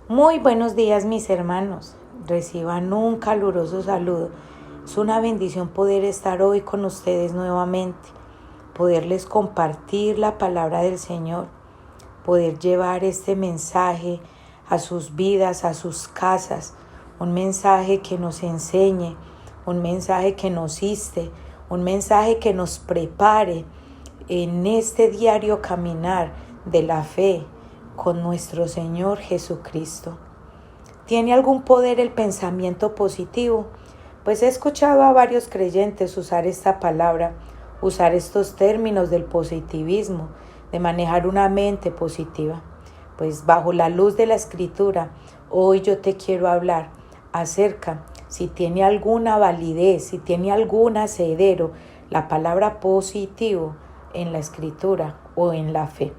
Muy buenos días, mis hermanos. Reciban un caluroso saludo. Es una bendición poder estar hoy con ustedes nuevamente, poderles compartir la palabra del Señor, poder llevar este mensaje a sus vidas, a sus casas, un mensaje que nos enseñe, un mensaje que nos inste, un mensaje que nos prepare en este diario caminar de la fe con nuestro Señor Jesucristo. ¿Tiene algún poder el pensamiento positivo? Pues he escuchado a varios creyentes usar esta palabra, usar estos términos del positivismo, de manejar una mente positiva. Pues bajo la luz de la Escritura, hoy yo te quiero hablar acerca si tiene alguna validez, si tiene algún asidero la palabra positivo en la Escritura o en la fe.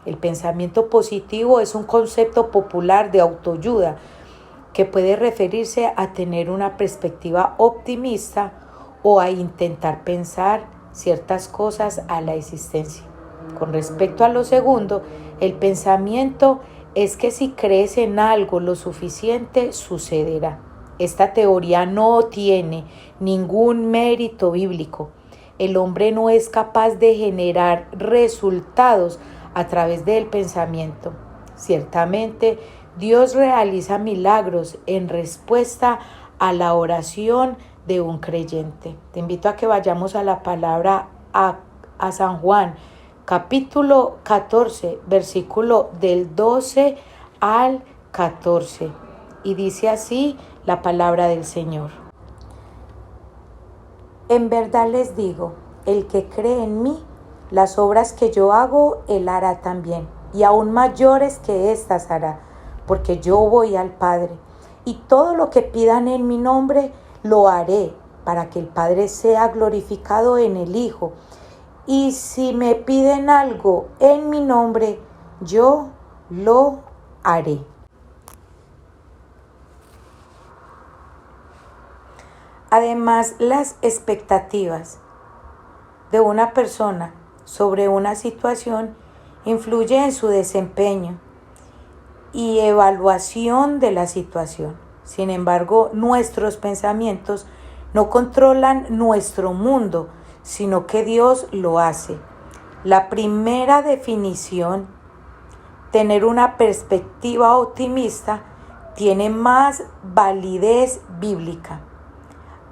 El pensamiento positivo es un concepto popular de autoayuda que puede referirse a tener una perspectiva optimista o a intentar pensar ciertas cosas a la existencia. Con respecto a lo segundo, el pensamiento es que si crees en algo lo suficiente, sucederá. Esta teoría no tiene ningún mérito bíblico. El hombre no es capaz de generar resultados a través del pensamiento. Ciertamente, Dios realiza milagros en respuesta a la oración de un creyente. Te invito a que vayamos a la palabra a San Juan, capítulo 14, versículo del 12 al 14. Y dice así la palabra del Señor. En verdad les digo, el que cree en mí, las obras que yo hago, él hará también, y aún mayores que éstas hará, porque yo voy al Padre. Y todo lo que pidan en mi nombre, lo haré, para que el Padre sea glorificado en el Hijo. Y si me piden algo en mi nombre, yo lo haré. Además, las expectativas de una persona sobre una situación influyen en su desempeño y evaluación de la situación. Sin embargo, nuestros pensamientos no controlan nuestro mundo, sino que Dios lo hace. La primera definición, tener una perspectiva optimista, tiene más validez bíblica.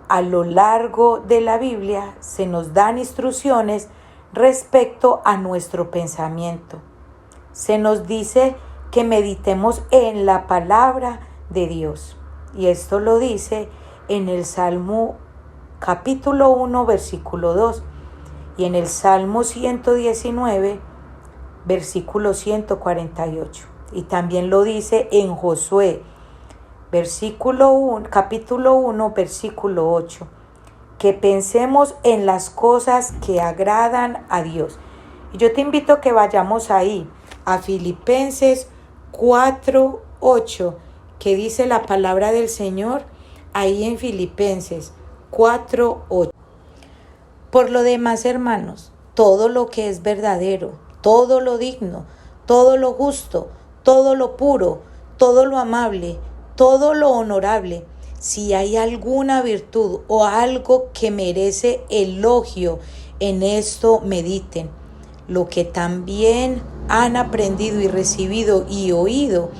A lo largo de la Biblia se nos dan instrucciones respecto a nuestro pensamiento. Se nos dice que meditemos en la palabra de Dios. Y esto lo dice en el Salmo capítulo 1, versículo 2. Y en el Salmo 119, versículo 148. Y también lo dice en Josué, capítulo 1, versículo 8, que pensemos en las cosas que agradan a Dios. Y yo te invito a que vayamos ahí, a Filipenses 4, 8, que dice la palabra del Señor, ahí en Filipenses 4, 8. Por lo demás, hermanos, todo lo que es verdadero, todo lo digno, todo lo justo, todo lo puro, todo lo amable, todo lo honorable, si hay alguna virtud o algo que merece elogio, en esto mediten. Lo que también han aprendido y recibido y oído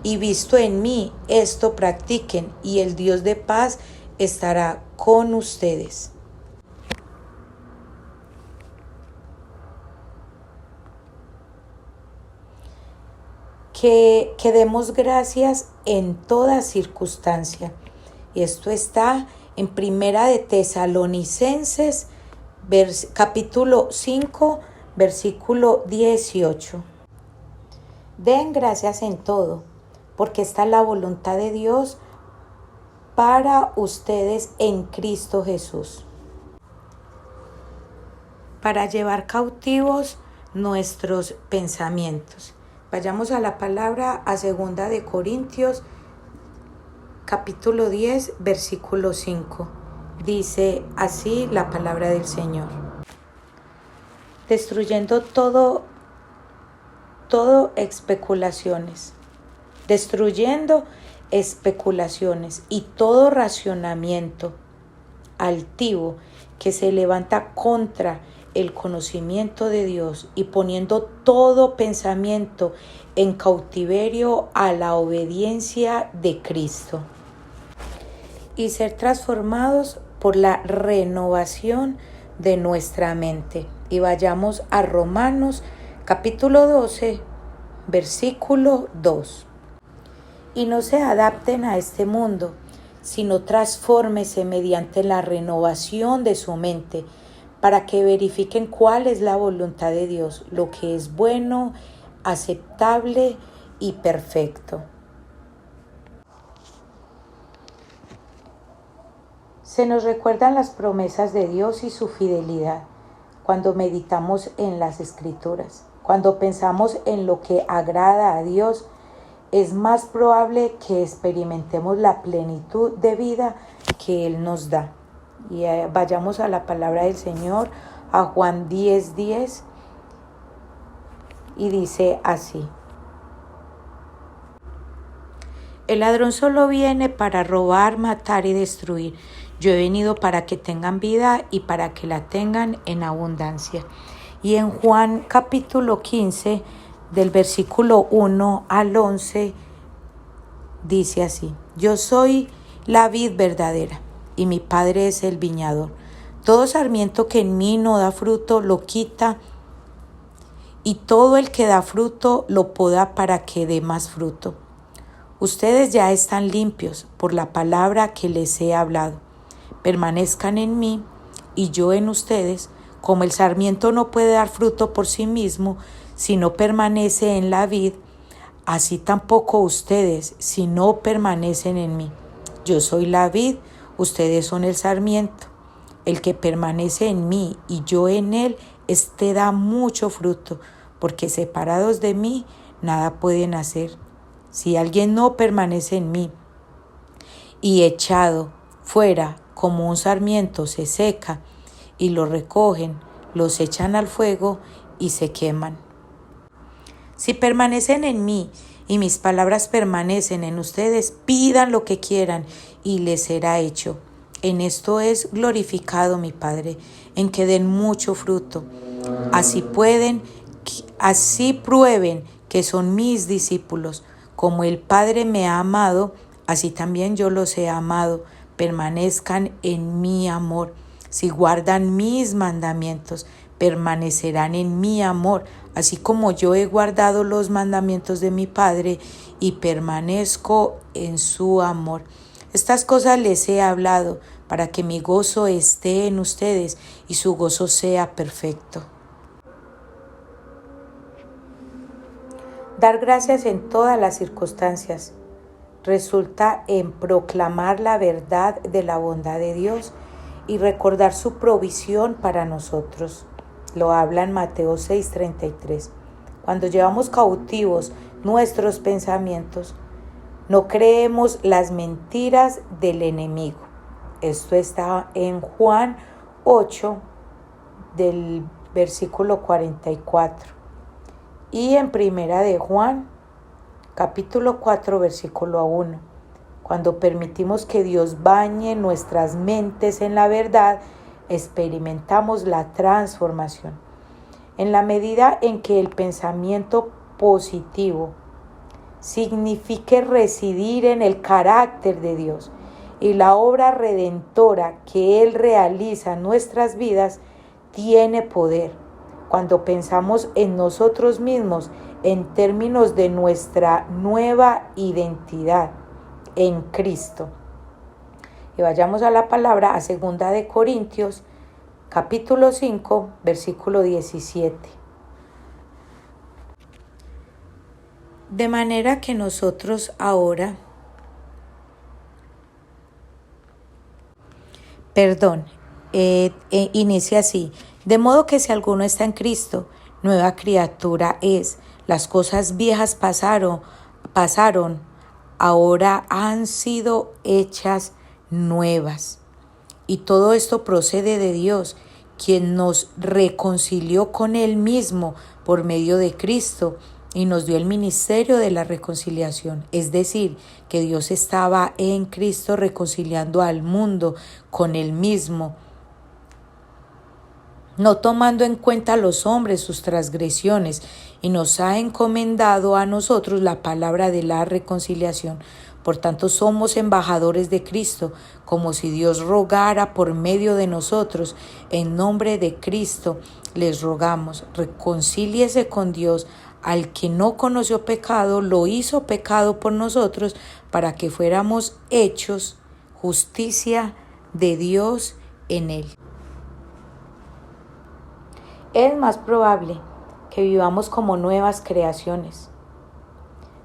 y visto en mí, esto practiquen, y el Dios de paz estará con ustedes. Que demos gracias en toda circunstancia. Y esto está en Primera de Tesalonicenses, capítulo 5, versículo 18. Den gracias en todo, porque esta es la voluntad de Dios para ustedes en Cristo Jesús. Para llevar cautivos nuestros pensamientos. Vayamos a la palabra a 2 de Corintios, capítulo 10, versículo 5. Dice así la palabra del Señor. Destruyendo todo especulaciones destruyendo especulaciones y todo racionamiento altivo que se levanta contra el conocimiento de Dios y poniendo todo pensamiento en cautiverio a la obediencia de Cristo y ser transformados por la renovación de nuestra mente. Y vayamos a Romanos capítulo 12, versículo 2. Y no se adapten a este mundo, sino transfórmese mediante la renovación de su mente, para que verifiquen cuál es la voluntad de Dios, lo que es bueno, aceptable y perfecto. Se nos recuerdan las promesas de Dios y su fidelidad cuando meditamos en las Escrituras. Cuando pensamos en lo que agrada a Dios, es más probable que experimentemos la plenitud de vida que Él nos da. Y vayamos a la palabra del Señor, a Juan 10:10, y dice así: el ladrón solo viene para robar, matar y destruir. Yo he venido para que tengan vida y para que la tengan en abundancia. Y en Juan capítulo 15, del versículo 1 al 11, dice así: yo soy la vid verdadera y mi Padre es el viñador. Todo sarmiento que en mí no da fruto lo quita, y todo el que da fruto lo poda para que dé más fruto. Ustedes ya están limpios por la palabra que les he hablado. Permanezcan en mí y yo en ustedes. Como el sarmiento no puede dar fruto por sí mismo si no permanece en la vid, así tampoco ustedes si no permanecen en mí. Yo soy la vid, ustedes son el sarmiento. El que permanece en mí y yo en él, éste da mucho fruto, porque separados de mí nada pueden hacer. Si alguien no permanece en mí y echado fuera como un sarmiento se seca, y lo recogen, los echan al fuego y se queman. Si permanecen en mí y mis palabras permanecen en ustedes, pidan lo que quieran y les será hecho. En esto es glorificado mi Padre, en que den mucho fruto. Así prueben que son mis discípulos. Como el Padre me ha amado, así también yo los he amado. Permanezcan en mi amor. Si guardan mis mandamientos, permanecerán en mi amor, así como yo he guardado los mandamientos de mi Padre y permanezco en su amor. Estas cosas les he hablado para que mi gozo esté en ustedes y su gozo sea perfecto. Dar gracias en todas las circunstancias resulta en proclamar la verdad de la bondad de Dios y recordar su provisión para nosotros. Lo habla en Mateo 6:33. Cuando llevamos cautivos nuestros pensamientos, no creemos las mentiras del enemigo. Esto está en Juan 8, del versículo 44. Y en Primera de Juan, capítulo 4, versículo 1. Cuando permitimos que Dios bañe nuestras mentes en la verdad, experimentamos la transformación. En la medida en que el pensamiento positivo signifique residir en el carácter de Dios y la obra redentora que Él realiza en nuestras vidas, tiene poder. Cuando pensamos en nosotros mismos en términos de nuestra nueva identidad en Cristo. Y vayamos a la palabra, a 2 de Corintios, capítulo 5, versículo 17. De manera que nosotros ahora, inicia así: de modo que si alguno está en Cristo, nueva criatura es. Las cosas viejas pasaron, ahora han sido hechas nuevas. Y todo esto procede de Dios, quien nos reconcilió con Él mismo por medio de Cristo y nos dio el ministerio de la reconciliación, es decir, que Dios estaba en Cristo reconciliando al mundo con Él mismo, no tomando en cuenta a los hombres sus transgresiones, y nos ha encomendado a nosotros la palabra de la reconciliación. Por tanto, somos embajadores de Cristo, como si Dios rogara por medio de nosotros. En nombre de Cristo les rogamos, reconcíliese con Dios. Al que no conoció pecado, lo hizo pecado por nosotros, para que fuéramos hechos justicia de Dios en él. Es más probable que vivamos como nuevas creaciones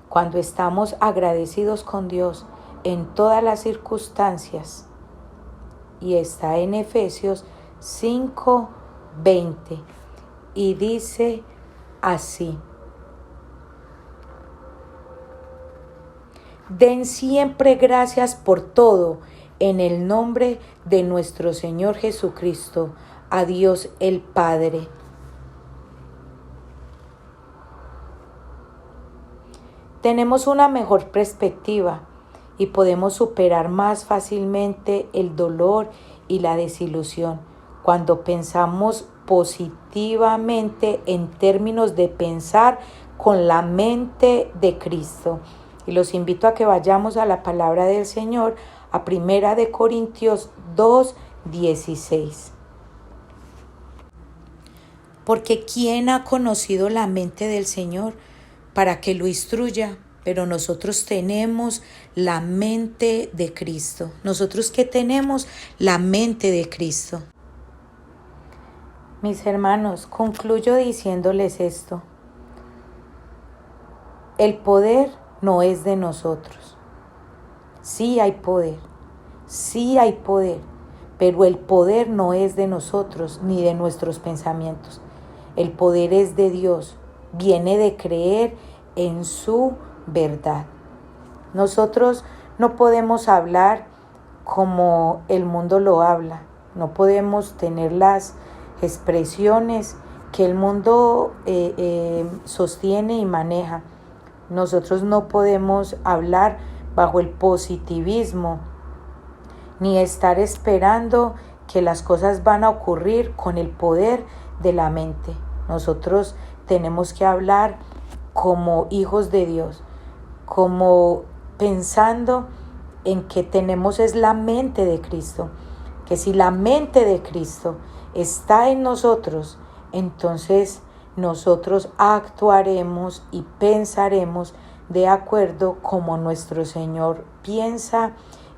cuando estamos agradecidos con Dios en todas las circunstancias. Y está en Efesios 5:20 y dice así: den siempre gracias por todo en el nombre de nuestro Señor Jesucristo, a Dios el Padre. Tenemos una mejor perspectiva y podemos superar más fácilmente el dolor y la desilusión cuando pensamos positivamente en términos de pensar con la mente de Cristo. Y los invito a que vayamos a la palabra del Señor, a 1 de Corintios 2:16. Porque ¿quién ha conocido la mente del Señor para que lo instruya? Pero nosotros tenemos la mente de Cristo. ¿Nosotros qué tenemos? La mente de Cristo. Mis hermanos, concluyo diciéndoles esto. El poder no es de nosotros. Sí hay poder, pero el poder no es de nosotros ni de nuestros pensamientos. El poder es de Dios, viene de creer en su verdad. Nosotros no podemos hablar como el mundo lo habla, no podemos tener las expresiones que el mundo sostiene y maneja. Nosotros no podemos hablar bajo el positivismo, ni estar esperando que las cosas van a ocurrir con el poder de la mente. Nosotros tenemos que hablar como hijos de Dios, como pensando en que tenemos es la mente de Cristo, que si la mente de Cristo está en nosotros, entonces nosotros actuaremos y pensaremos de acuerdo como nuestro Señor piensa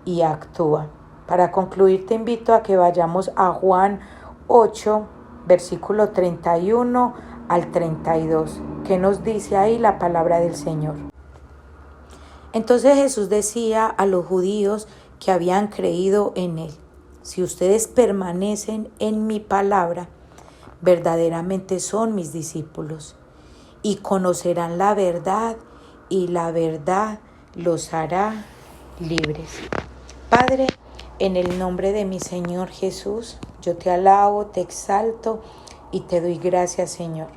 y actúa. Para concluir, te invito a que vayamos a Juan 8, versículo 31 al 32, que nos dice ahí la palabra del Señor. Entonces Jesús decía a los judíos que habían creído en Él: si ustedes permanecen en mi palabra, verdaderamente son mis discípulos, y conocerán la verdad, y la verdad los hará libres. Padre, en el nombre de mi Señor Jesús, yo te alabo, te exalto y te doy gracias, Señor.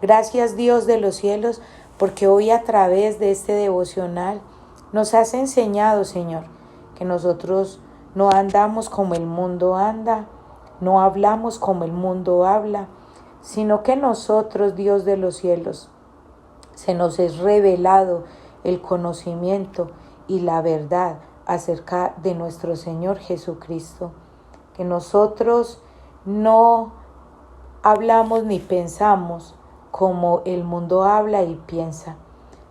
Gracias, Dios de los cielos, porque hoy a través de este devocional nos has enseñado, Señor, que nosotros no andamos como el mundo anda, no hablamos como el mundo habla, sino que nosotros, Dios de los cielos, se nos es revelado el conocimiento y la verdad acerca de nuestro Señor Jesucristo. Que nosotros no hablamos ni pensamos como el mundo habla y piensa,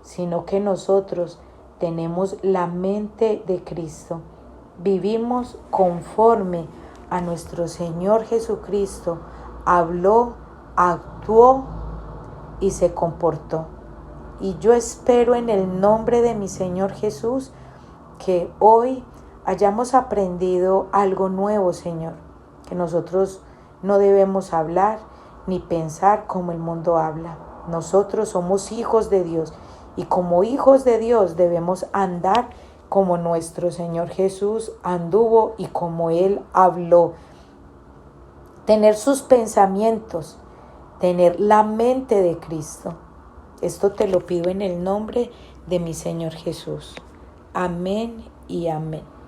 sino que nosotros tenemos la mente de Cristo. Vivimos conforme a nuestro Señor Jesucristo. Habló, actuó y se comportó. Y yo espero en el nombre de mi Señor Jesús que hoy hayamos aprendido algo nuevo, Señor. Que nosotros no debemos hablar ni pensar como el mundo habla. Nosotros somos hijos de Dios y como hijos de Dios debemos andar como nuestro Señor Jesús anduvo y como Él habló. Tener sus pensamientos, tener la mente de Cristo. Esto te lo pido en el nombre de mi Señor Jesús. Amén y amén.